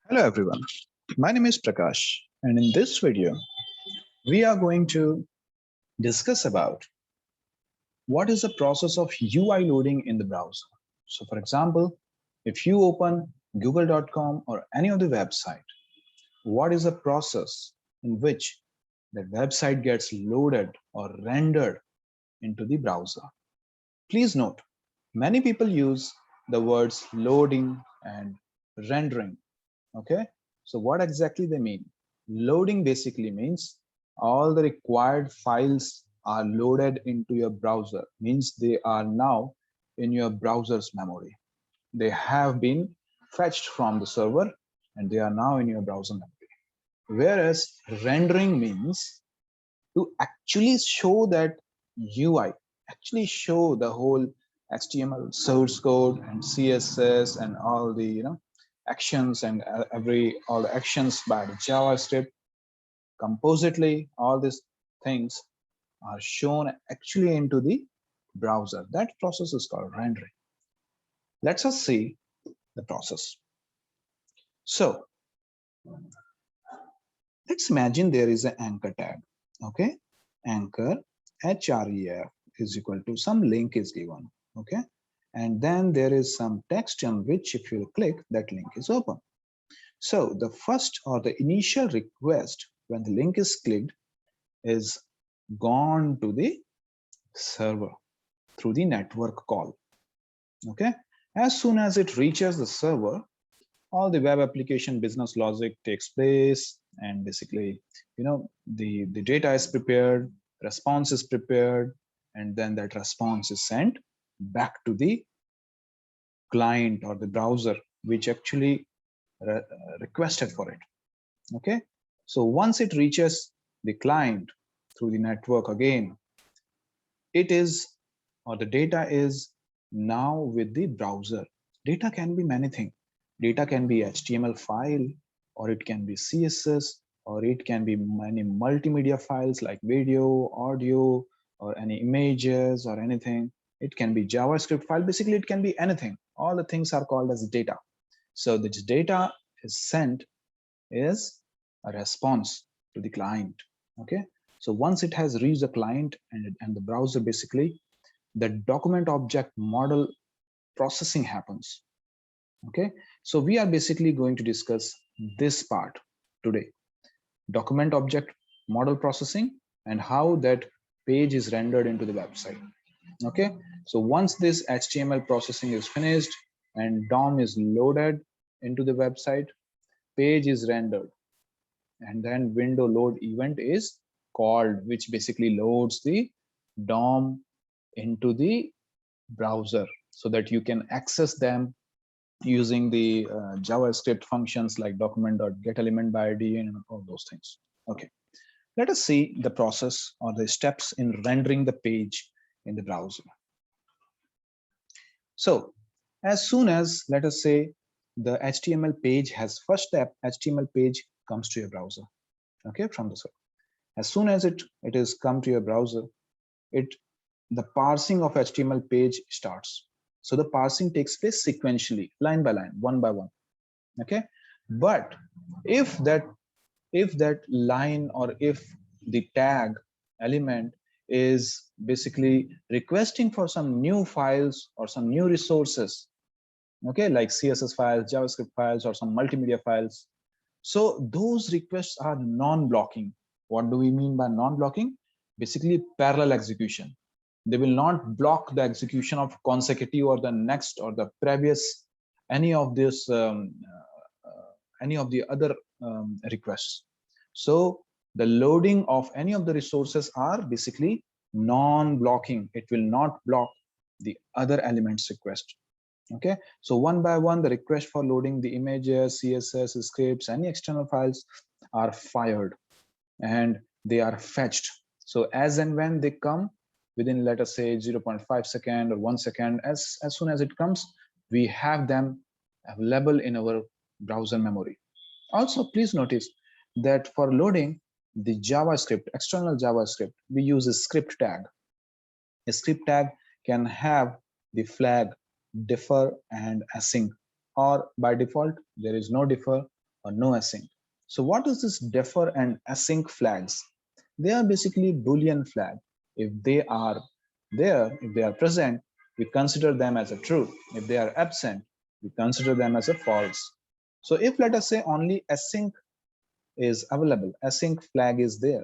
Hello everyone, my name is Prakash, and in this video we are going to discuss about what is the process of UI loading in the browser. So for example, if you open google.com or any of the website, what is the process in which the website gets loaded or rendered into the browser? Please note, many people use the words loading and rendering. Okay, so what exactly they mean? Loading basically means all the required files are loaded into your browser, means they are now in your browser's memory. They have been fetched from the server and they are now in your browser memory. Whereas rendering means to actually show that UI, actually show the whole HTML source code and CSS and all the actions and all the actions by the JavaScript compositely. All these things are shown actually into the browser. That process is called rendering. Let's us see the process. So let's imagine there is an anchor tag. Okay, anchor href is equal to some link is given. Okay, and then there is some text on which if you click, that link is open. So the first or the initial request when the link is clicked is gone to the server through the network call. Okay, as soon as it reaches the server, all the web application business logic takes place, and basically the data is prepared, response is prepared, and then that response is sent back to the client or the browser which actually requested for it. Okay, so once it reaches the client through the network again, it is, or the data is now with the browser. Data can be many things. Data can be HTML file, or it can be CSS, or it can be many multimedia files like video, audio, or any images or anything. It can be JavaScript file. Basically, it can be anything. All the things are called as data. So this data is sent is a response to the client. Okay, so once it has reached the client and the browser, basically the document object model processing happens. Okay, so we are basically going to discuss this part today: document object model processing and how that page is rendered into the website. Okay, so once this HTML processing is finished and DOM is loaded into the website, page is rendered, and then window load event is called, which basically loads the DOM into the browser so that you can access them using the JavaScript functions like document.getElementById and all those things. Okay, let us see the process or the steps in rendering the page in the browser. So as soon as, let us say, the HTML page has first step, HTML page comes to your browser. Okay, from the server. As soon as it is come to your browser, the parsing of HTML page starts. So the parsing takes place sequentially, line by line, one by one. Okay, but if that line or if the tag element is basically requesting for some new files or some new resources, okay, like CSS files, JavaScript files, or some multimedia files, so those requests are non-blocking. What do we mean by non-blocking? Basically parallel execution. They will not block the execution of consecutive or the next or the previous any of this any of the other requests. So the loading of any of the resources are basically non-blocking. It will not block the other elements request. Okay, so one by one the request for loading the images, CSS, scripts, any external files are fired and they are fetched. So as and when they come within, let us say, 0.5 second or 1 second, as soon as it comes, we have them available in our browser memory. Also, please notice that for loading the JavaScript, external JavaScript, we use a script tag. A script tag can have the flag differ and async, or by default there is no differ, or no async. So what is this defer and async flags? They are basically Boolean flag. If they are there, if they are present, we consider them as a true. If they are absent, we consider them as a false. So if let us say only async is available, async flag is there,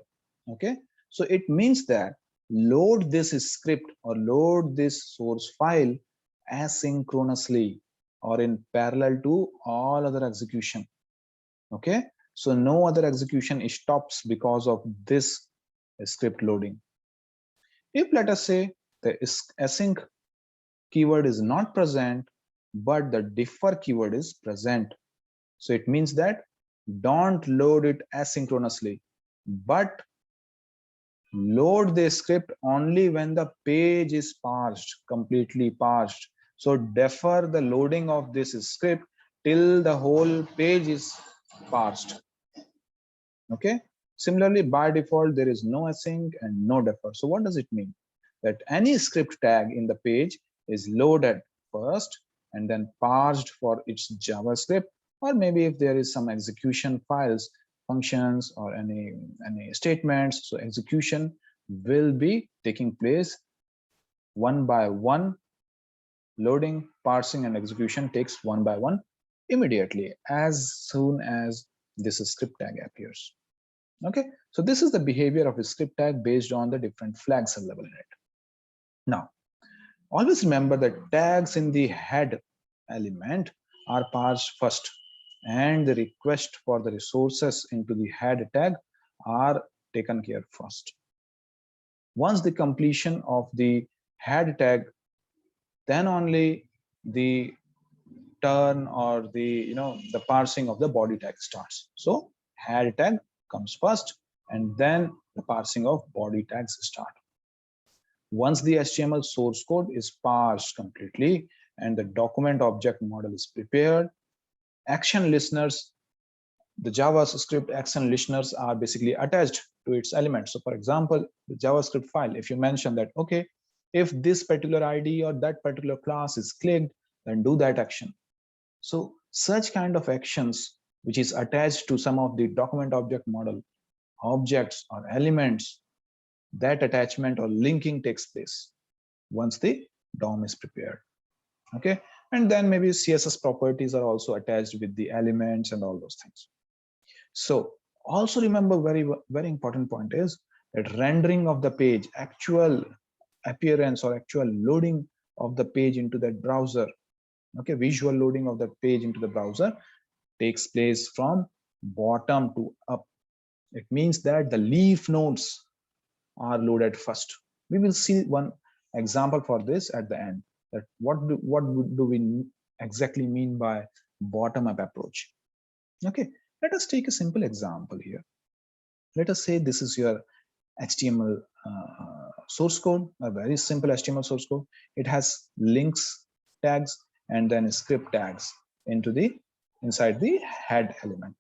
okay? So it means that load this script or load this source file asynchronously or in parallel to all other execution, okay? So no other execution stops because of this script loading. If let us say the async keyword is not present, but the defer keyword is present. So it means that don't load it asynchronously, but load the script only when the page is parsed, completely parsed. So defer the loading of this script till the whole page is parsed. Okay. Similarly, by default, there is no async and no defer. So what does it mean? That any script tag in the page is loaded first and then parsed for its JavaScript, or maybe if there is some execution files, functions, or any statements, so execution will be taking place one by one. Loading, parsing, and execution takes one by one immediately as soon as this script tag appears. Okay, so this is the behavior of a script tag based on the different flags available in it. Now, always remember that tags in the head element are parsed first, and the request for the resources into the head tag are taken care first. Once the completion of the head tag, then only the turn or the parsing of the body tag starts. So head tag comes first, and then the parsing of body tags start. Once the HTML source code is parsed completely and the document object model is prepared, action listeners, the JavaScript action listeners are basically attached to its elements. So for example, the JavaScript file, if you mention that, okay, if this particular ID or that particular class is clicked, then do that action. So such kind of actions, which is attached to some of the document object model objects or elements, that attachment or linking takes place once the DOM is prepared. Okay, and then maybe CSS properties are also attached with the elements and all those things. So also remember, very important point is that rendering of the page, actual appearance or actual loading of the page into that browser, okay, visual loading of the page into the browser takes place from bottom to up. It means that the leaf nodes are loaded first. We will see one example for this at the end, that what do we exactly mean by bottom up approach. Okay, let us take a simple example here. Let us say this is your HTML source code, a very simple HTML source code. It has links tags and then script tags inside the head element.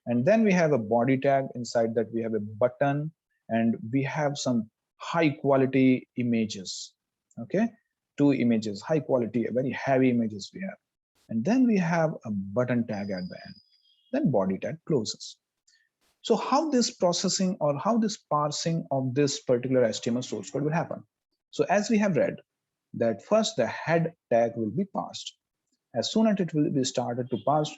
And then we have a body tag. Inside that we have a button, and we have some high quality images. Okay, 2 images, high quality, very heavy images we have. And then we have a button tag at the end. Then body tag closes. So how this processing or how this parsing of this particular HTML source code will happen? So as we have read, that first the head tag will be parsed. As soon as it will be started to parse,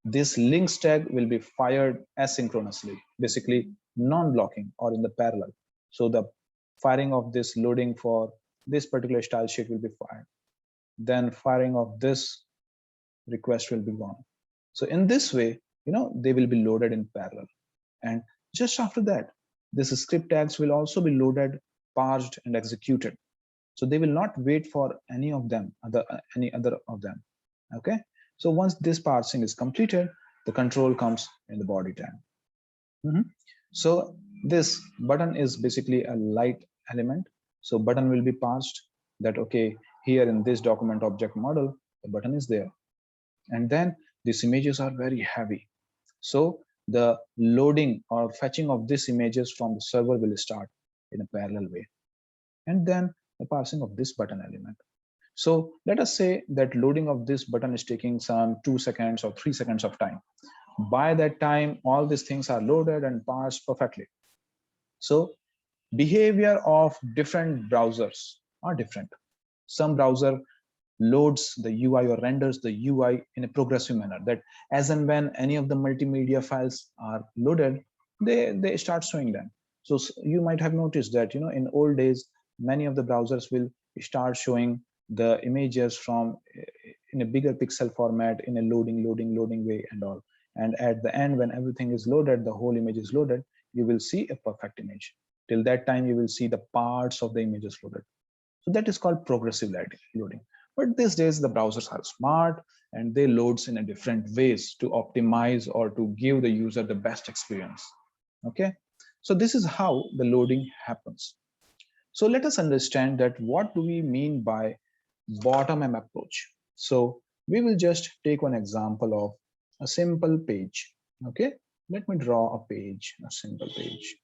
this links tag will be fired asynchronously, basically non-blocking or in the parallel. So the firing of this loading for this particular style sheet will be fired. Then firing of this request will be gone. So in this way, they will be loaded in parallel. And just after that, this script tags will also be loaded, parsed, and executed. So they will not wait for any other of them. Okay. So once this parsing is completed, the control comes in the body tag. So this button is basically a light element. So button will be parsed that, okay, here in this document object model, the button is there. And then these images are very heavy. So the loading or fetching of these images from the server will start in a parallel way. And then the parsing of this button element. So let us say that loading of this button is taking some 2 seconds or 3 seconds of time. By that time, all these things are loaded and parsed perfectly. So behavior of different browsers are different. Some browser loads the UI or renders the UI in a progressive manner, that as and when any of the multimedia files are loaded, they start showing them. So you might have noticed that, you know, in old days, many of the browsers will start showing the images from in a bigger pixel format in a loading way and all. And at the end, when everything is loaded, the whole image is loaded, you will see a perfect image. Till that time, you will see the parts of the images loaded. So that is called progressive loading. But these days, the browsers are smart and they loads in a different ways to optimize or to give the user the best experience. Okay, so this is how the loading happens. So let us understand that what do we mean by bottom-up approach. So we will just take one example of a simple page. Okay, let me draw a page, a simple page.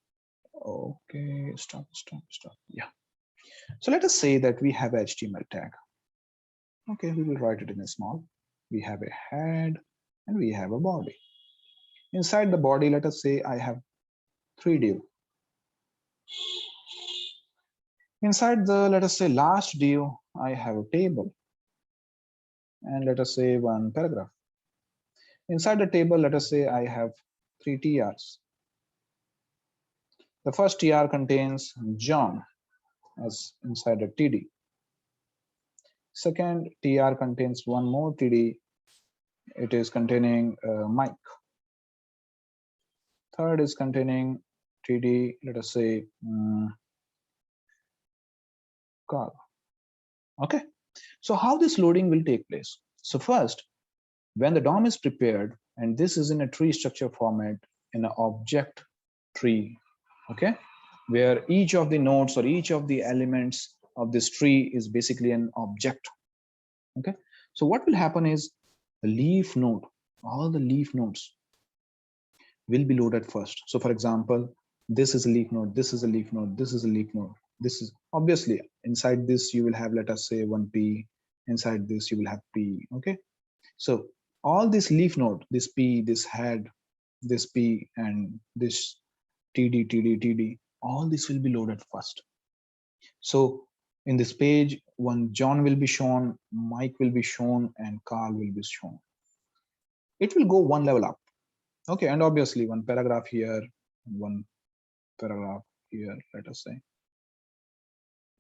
Okay, stop. Yeah. So let us say that we have HTML tag. Okay, we will write it in a small. We have a head and we have a body. Inside the body, let us say I have 3 div. Inside the, let us say, last div, I have a table. And let us say one paragraph. Inside the table, let us say I have 3 TRs. The first TR contains John as inside a TD. Second TR contains one more TD. It is containing Mike. Third is containing TD, let us say Carl. Okay, so how this loading will take place? So first, when the DOM is prepared, and this is in a tree structure format in an object tree, okay, where each of the nodes or each of the elements of this tree is basically an object. Okay, so what will happen is the leaf node, all the leaf nodes will be loaded first. So for example, this is a leaf node, this is a leaf node, this is a leaf node. This is obviously inside this you will have, let us say, one P. Inside this you will have P. Okay, so all this leaf node, this P, this head, this P, and this TD, all this will be loaded first. So in this page, one John will be shown, Mike will be shown, and Carl will be shown. It will go one level up. Okay, and obviously one paragraph here, one paragraph here, let us say.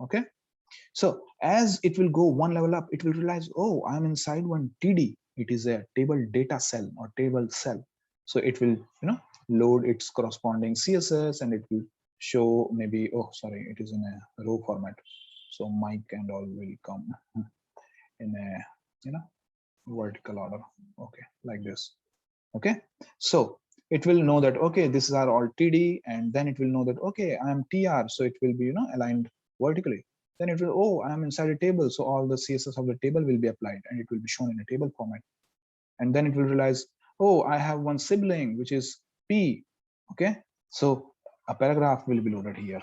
Okay, so as it will go one level up, it will realize, oh, I'm inside one TD. It is a table data cell or table cell. So it will, you know, load its corresponding CSS and it will show maybe, oh, sorry, it is in a row format. So Mike and all will come in a, you know, vertical order. Okay, like this. Okay, so it will know that, okay, this is our all TD, and then it will know that, okay, I'm TR, so it will be, you know, aligned vertically. Then it will, oh, I'm inside a table, so all the CSS of the table will be applied and it will be shown in a table format. And then it will realize, oh, I have one sibling, which is P. Okay, so a paragraph will be loaded here.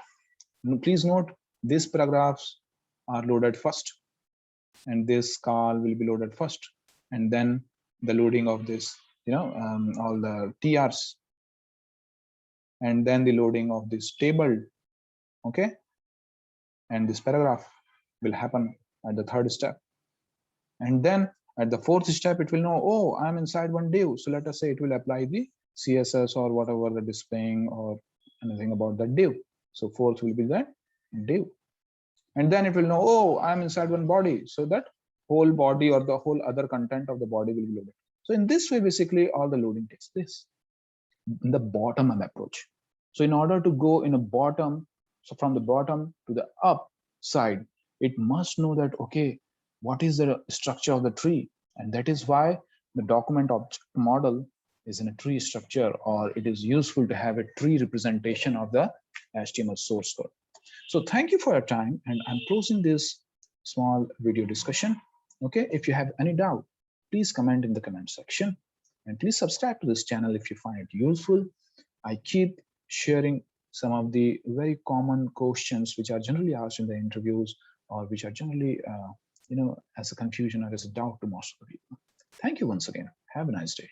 Please note, these paragraphs are loaded first, and this call will be loaded first, and then the loading of this, you know, all the TRs, and then the loading of this table. Okay, and this paragraph will happen at the third step, and then at the fourth step it will know, oh, I'm inside one div, so let us say it will apply the CSS or whatever the displaying or anything about that div. So fourth will be that div, and then it will know, oh, I'm inside one body, so that whole body or the whole other content of the body will be loaded. So in this way, basically all the loading takes place in the bottom up approach. So in order to go in a bottom, so from the bottom to the up side, it must know that, okay, what is the structure of the tree? And that is why the document object model is in a tree structure, or it is useful to have a tree representation of the HTML source code. So thank you for your time, and I'm closing this small video discussion. Okay, if you have any doubt, please comment in the comment section, and please subscribe to this channel if you find it useful. I keep sharing some of the very common questions which are generally asked in the interviews, or which are generally, you know, as a confusion or as a doubt to most of the people. Thank you once again. Have a nice day.